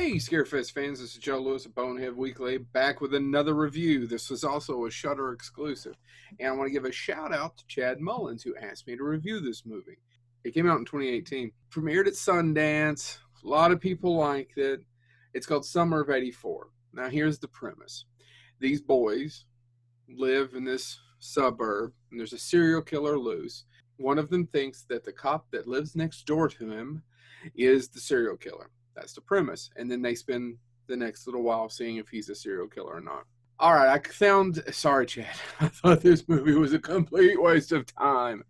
Hey, Scarefest fans, this is Joe Lewis of Bonehead Weekly, back with another review. This was also a Shudder exclusive. And I want to give a shout out to Chad Mullins, who asked me to review this movie. It came out in 2018. Premiered at Sundance. A lot of people liked it. It's called Summer of '84. Now, here's the premise. These boys live in this suburb, and there's a serial killer loose. One of them thinks that the cop that lives next door to him is the serial killer. That's the premise. And then they spend the next little while seeing if he's a serial killer or not. All right, sorry, Chad. I thought this movie was a complete waste of time.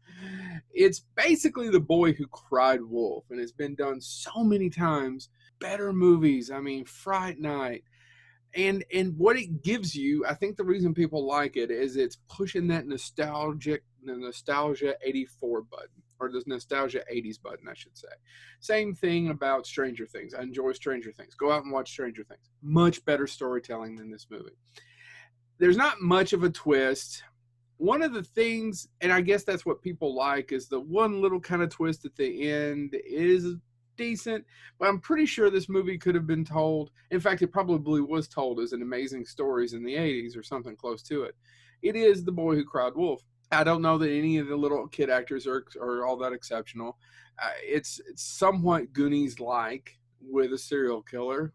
It's basically The Boy Who Cried Wolf, and it's been done so many times. Better movies. I mean, Fright Night. And what it gives you, I think the reason people like it is it's pushing that nostalgia 84 button, or the nostalgia 80s button, I should say. Same thing about Stranger Things. I enjoy Stranger Things. Go out and watch Stranger Things. Much better storytelling than this movie. There's not much of a twist. One of the things, and I guess that's what people like, is the one little kind of twist at the end is decent, but I'm pretty sure this movie could have been told. In fact, it probably was told as an Amazing Stories in the 80s or something close to it. It is The Boy Who Cried Wolf. I don't know that any of the little kid actors are all that exceptional. It's somewhat Goonies-like with a serial killer,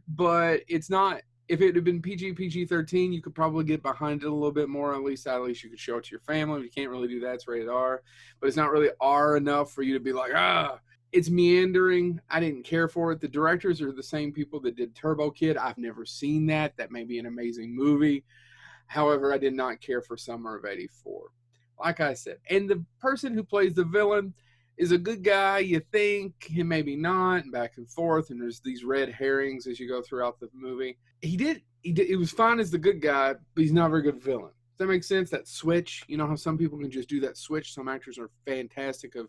but it's not. If it had been PG-13, you could probably get behind it a little bit more. At least you could show it to your family. If you can't really do that, it's rated R. But it's not really R enough for you to be like, ah. It's meandering. I didn't care for it. The directors are the same people that did Turbo Kid. I've never seen that. That may be an amazing movie. However, I did not care for Summer of '84. Like I said. And the person who plays the villain is a good guy, you think, and maybe not, and back and forth. And there's these red herrings as you go throughout the movie. It was fine as the good guy, but he's not a very good villain. Does that make sense? That switch, you know how some people can just do that switch? Some actors are fantastic of,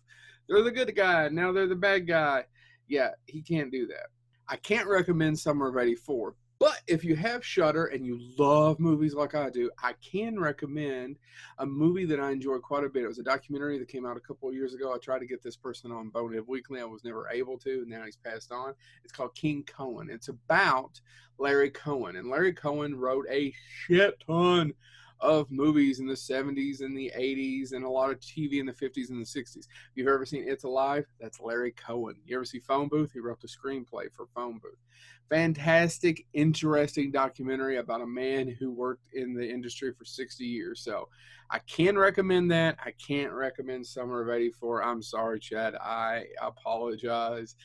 they're the good guy, now they're the bad guy. Yeah, he can't do that. I can't recommend Summer of '84, but if you have Shudder and you love movies like I do, I can recommend a movie that I enjoyed quite a bit. It was a documentary that came out a couple of years ago. I tried to get this person on Bonehead Weekly. I was never able to, and now he's passed on. It's called King Cohen. It's about Larry Cohen, and Larry Cohen wrote a shit ton of movies in the 70s and the 80s and a lot of TV in the 50s and the 60s. If you've ever seen It's Alive, that's Larry Cohen. You ever see Phone Booth? He wrote the screenplay for Phone Booth. Fantastic, interesting documentary about a man who worked in the industry for 60 years. So I can recommend that. I can't recommend Summer of '84. I'm sorry, Chad. I apologize.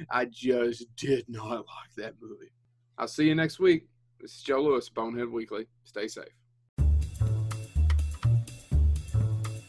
I just did not like that movie. I'll see you next week. This is Joe Lewis, Bonehead Weekly. Stay safe.